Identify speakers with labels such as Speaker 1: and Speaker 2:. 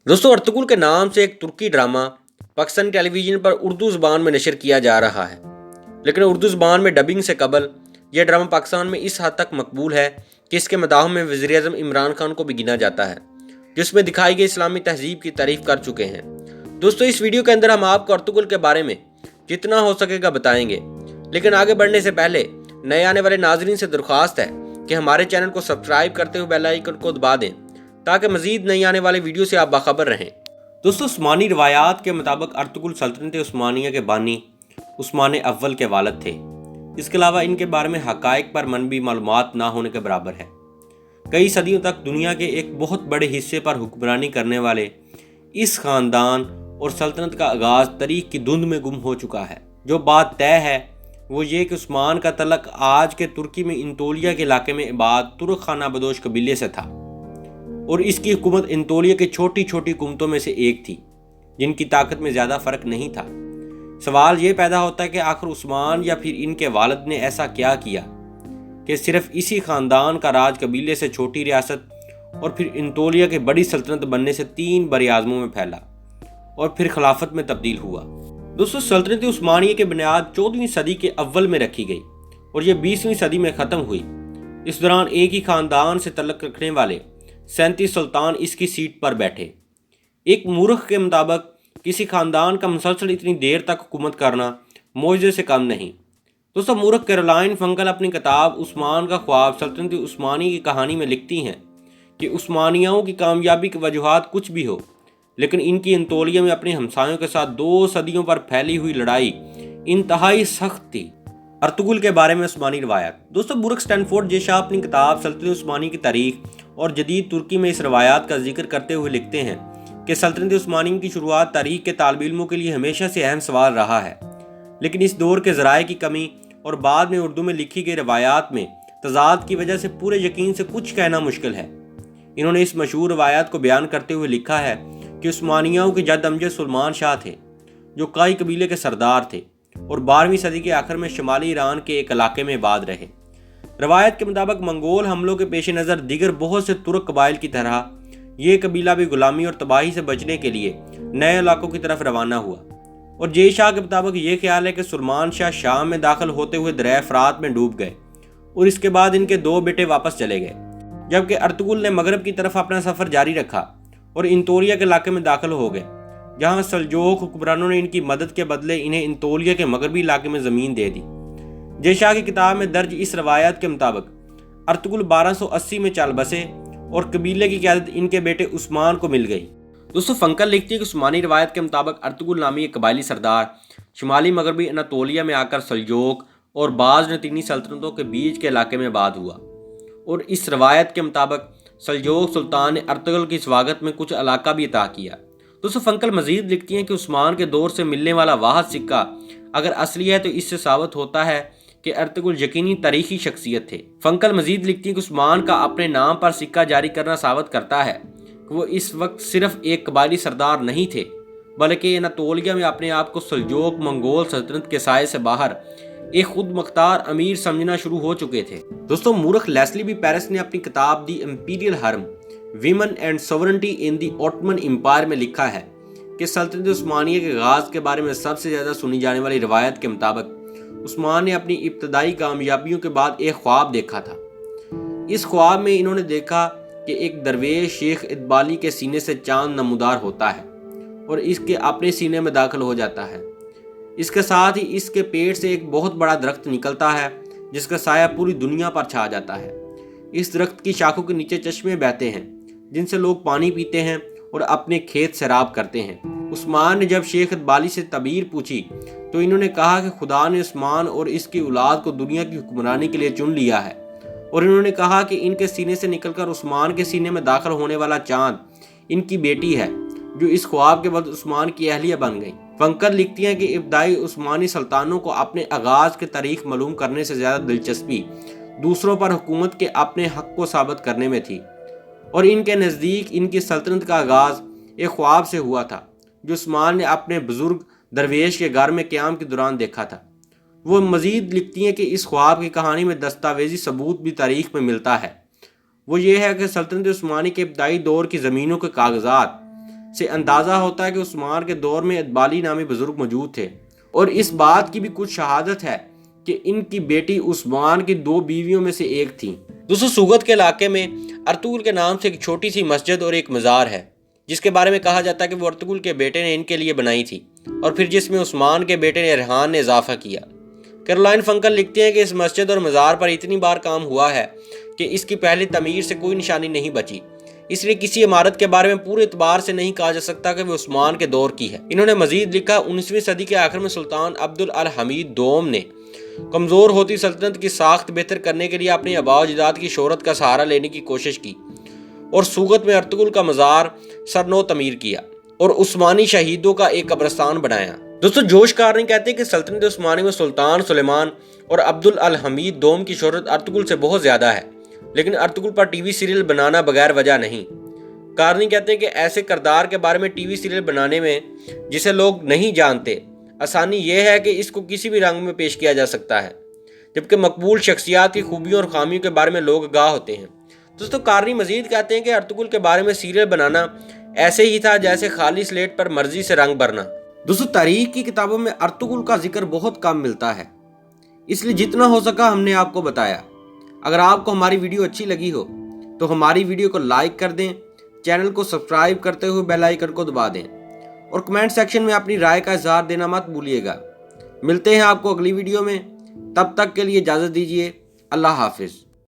Speaker 1: दोस्तों अर्तुगरुल के नाम से एक तुर्की ड्रामा पाकिस्तानी टेलीविजन पर उर्दू ज़बान में नशर किया जा रहा है, लेकिन उर्दू ज़बान में डबिंग से कबल यह ड्रामा पाकिस्तान में इस हद तक मकबूल है कि इसके मदाहों में वज़ीर-ए-आज़म इमरान खान को भी गिना जाता है, जिसमें दिखाई गई इस्लामी तहजीब की तारीफ़ कर चुके हैं। दोस्तों इस वीडियो के अंदर हम आपको अर्तुगरुल के बारे में जितना हो सकेगा बताएंगे, लेकिन आगे बढ़ने से पहले नए आने वाले नाजरीन से दरख्वास्त है कि हमारे चैनल को सब्सक्राइब करते हुए बेल आइकन को दबा दें ताकि मजीद नई आने वाली वीडियो से आप बाखबर रहें। दोस्तों उस्मानी रवायात के मुताबिक अर्तुगरुल सल्तनत उस्मानिया के बानी उस्मान अव्वल के वालिद थे। इसके अलावा इनके बारे में हकायक पर मनबी मालूमात ना होने के बराबर है। कई सदियों तक दुनिया के एक बहुत बड़े हिस्से पर हुक्मरानी करने वाले इस ख़ानदान और सल्तनत का आगाज़ तारीख़ की धुंध में गुम हो चुका है। जो बात तय है वो ये कि उस्मान का तलक आज के तुर्की में इंतोलिया के इलाके में इबाद तुर्क खाना बदोश कबीले से था और इसकी हुकूमत इंतोलिया की छोटी छोटी हुकूमतों में से एक थी जिनकी ताकत में ज़्यादा फ़र्क नहीं था। सवाल ये पैदा होता है कि आखिर उस्मान या फिर इनके वालिद ने ऐसा क्या किया कि सिर्फ इसी ख़ानदान का राज कबीले से छोटी रियासत और फिर इंतोलिया की बड़ी सल्तनत बनने से 3 बरआज़मों में फैला और फिर खिलाफत में तब्दील हुआ। दोस्तों सल्तनत उस्मानिया की बुनियाद 14वीं सदी के अव्वल में रखी गई और यह 20वीं सदी में ख़त्म हुई। इस दौरान एक ही ख़ानदान से तल्लुक़ रखने वाले 37 सुल्तान इसकी सीट पर बैठे। एक मूर्ख के मुताबिक किसी ख़ानदान का मुसलसल इतनी देर तक हुकूमत करना मौजज़े से कम नहीं। दोस्तों मूर्ख कैरोलाइन फंकल अपनी किताब उस्मान का ख्वाब सल्तनत उस्मानी की कहानी में लिखती हैं कि उस्मानियाओं की कामयाबी की वजूहात कुछ भी हो, लेकिन इनकी इंतोलिया में अपने हमसायों के साथ 2 सदियों पर फैली हुई लड़ाई इंतहाई सख्त थी। अर्तुगरुल के बारे में उस्मानी रवायात। दोस्तों बुरक स्टैनफोर्ड जेशाह अपनी किताब सल्तनत उस्मानी की तारीख और जदीद तुर्की में इस रवायात का जिक्र करते हुए लिखते हैं कि सल्तनत उस्मानी की शुरुआत तारीख के तालिब इल्मों के लिए हमेशा से अहम सवाल रहा है, लेकिन इस दौर के ज़राए की कमी और बाद में उर्दू में लिखी गई रवायात में तज़ाद की वजह से पूरे यकीन से कुछ कहना मुश्किल है। इन्होंने इस मशहूर रवायात को बयान करते हुए लिखा है कि उस्मानियाओं के जद अमजद सुलेमान शाह थे जो काई कबीले के सरदार थे और 12वीं सदी के आखिर में शुमाली ईरान के एक इलाके में आबाद रहे। रवायत के मुताबिक मंगोल हमलों के पेश नज़र दीगर बहुत से तुर्क कबाइल की तरह ये कबीला भी गुलामी और तबाही से बचने के लिए नए इलाकों की तरफ रवाना हुआ और जे शाह के मुताबिक ये ख्याल है कि सुलेमान शाह शाम में दाखिल होते हुए दरिया फ़रात में डूब गए और इसके बाद इनके 2 बेटे वापस चले गए, जबकि अर्तुगरुल ने मगरब की तरफ अपना सफ़र जारी रखा और इंतोलिया के इलाके में दाखिल हो गए, जहाँ सल्जूक हुक्मरानों ने इनकी मदद के बदले इन्हें इंतोलिया के मगरबी इलाके में ज़मीन दे दी। जेशाह की किताब में दर्ज इस रवायत के मुताबिक अर्तुगरुल 1280 में चल बसे और कबीले की क़यादत इनके बेटे उस्मान को मिल गई। दोस्तों फंकल लिखती है कि उस्मानी रवायत के मुताबिक अर्तुगरुल नामी एक कबायली सरदार शुमाली मगरबी अनातोलिया में आकर सल्जूक और बाज़ नतीनी सल्तनतों के बीच के इलाके में आबाद हुआ और इस रवायत के मुताबिक सल्जूक सुल्तान ने अर्तुगरुल की स्वागत में कुछ इलाका भी अता किया। दोस्तों फंकल मजीद लिखती हैं कि उस्मान के दौर से मिलने वाला वाहिद सिक्का अगर असली है तो इससे साबित होता है कि अर्तुगरुल यकीनी तारीखी शख्सियत थे। फंकल मजीद लिखती हैं कि उस्मान का अपने नाम पर सिक्का जारी करना साबित करता है कि वो इस वक्त सिर्फ एक कबायली सरदार नहीं थे, बल्कि अनातोलिया में अपने आप को सल्जूक मंगोल सल्तनत के साये से बाहर एक खुद मुख्तार अमीर समझना शुरू हो चुके थे। दोस्तों मूर्ख लेस्ली बी पेरिस ने अपनी किताब the imperial harem women and sovereignty in the Ottoman Empire में लिखा है कि सल्तनत उस्मानिया के आगाज़ के बारे में सबसे ज़्यादा सुनी जाने वाली रवायत के मुताबिक उस्मान ने अपनी इब्तदाई कामयाबियों के बाद एक ख्वाब देखा था। इस ख्वाब में इन्होंने देखा कि एक दरवेश शेख इदबाली के सीने से चांद नमूदार होता है और इसके अपने सीने में दाखिल हो जाता है। इसके साथ ही इसके पेट से एक बहुत बड़ा दरख्त निकलता है जिसका साया पूरी दुनिया पर छा जाता है। इस दरख्त की शाखों के नीचे चश्मे बहते हैं जिनसे लोग पानी पीते हैं और अपने खेत सैराब करते हैं। उस्मान ने जब शेख इदबाली से तबीर पूछी तो इन्होंने कहा कि खुदा ने उस्मान और इसकी औलाद को दुनिया की हुक्मरानी के लिए चुन लिया है और इन्होंने कहा कि इनके सीने से निकलकर उस्मान के सीने में दाखिल होने वाला चांद इनकी बेटी है जो इस ख्वाब के बाद उस्मान की अहलिया बन गई। फंकर लिखती हैं कि इब्तदाई उस्मानी सुल्तानों को अपने आगाज़ की तारीख मालूम करने से ज़्यादा दिलचस्पी दूसरों पर हुकूमत के अपने हक को साबित करने में थी और इनके नज़दीक इनकी सल्तनत का आगाज़ एक ख्वाब से हुआ था जो उस्मान ने अपने बुजुर्ग दरवेश के घर में क़याम के दौरान देखा था। वो मज़ीद लिखती हैं कि इस ख्वाब की कहानी में दस्तावेजी सबूत भी तारीख में मिलता है। वो ये है कि सल्तनत उस्मानी के इब्तदाई दौर की ज़मीनों के कागजात سے اندازہ ہوتا ہے کہ عثمان کے دور میں ادبالی نامی بزرگ موجود تھے، اور اس بات کی بھی کچھ شہادت ہے کہ ان کی بیٹی عثمان کی 2 بیویوں میں سے ایک تھی۔ دوستو، سوگت کے علاقے میں ارطغرل کے نام سے ایک چھوٹی سی مسجد اور ایک مزار ہے، جس کے بارے میں کہا جاتا ہے کہ وہ ارطغرل کے بیٹے نے ان کے لیے بنائی تھی، اور پھر جس میں عثمان کے بیٹے ریحان نے اضافہ کیا۔ کیرولائن فنکل لکھتے ہیں کہ اس مسجد اور مزار پر اتنی بار کام ہوا ہے کہ اس کی پہلی تعمیر سے کوئی نشانی نہیں بچی، اس لیے کسی عمارت کے بارے میں پورے اعتبار سے نہیں کہا جا سکتا کہ وہ عثمان کے دور کی ہے۔ انہوں نے مزید لکھا، 19ویں صدی کے آخر میں سلطان عبد الحمید دوم نے کمزور ہوتی سلطنت کی ساخت بہتر کرنے کے لیے اپنے آباء و اجداد کی شہرت کا سہارا لینے کی کوشش کی اور سوگت میں ارطغرل کا مزار سرنو تعمیر کیا اور عثمانی شہیدوں کا ایک قبرستان بنایا۔ دوستو، جوش کارنی کہتے ہیں کہ سلطنت عثمانی میں سلطان سلیمان اور عبد الحمید دوم کی شہرت ارطغرل سے بہت زیادہ ہے، لیکن ارطغرل پر ٹی وی سیریل بنانا بغیر وجہ نہیں۔ کارنی کہتے ہیں کہ ایسے کردار کے بارے میں ٹی وی سیریل بنانے میں جسے لوگ نہیں جانتے، آسانی یہ ہے کہ اس کو کسی بھی رنگ میں پیش کیا جا سکتا ہے، جبکہ مقبول شخصیات کی خوبیوں اور خامیوں کے بارے میں لوگ آگاہ ہوتے ہیں۔ دوستو، کارنی مزید کہتے ہیں کہ ارطغرل کے بارے میں سیریل بنانا ایسے ہی تھا جیسے خالی سلیٹ پر مرضی سے رنگ بھرنا۔ دوستو، تاریخ کی کتابوں میں ارطغرل کا ذکر بہت کم ملتا ہے، اس لیے جتنا ہو سکا ہم نے آپ کو بتایا۔ اگر آپ کو ہماری ویڈیو اچھی لگی ہو تو ہماری ویڈیو کو لائک کر دیں، چینل کو سبسکرائب کرتے ہوئے بیل آئیکن کو دبا دیں، اور کمنٹ سیکشن میں اپنی رائے کا اظہار دینا مت بھولیے گا۔ ملتے ہیں آپ کو اگلی ویڈیو میں، تب تک کے لیے اجازت دیجیے۔ اللہ حافظ۔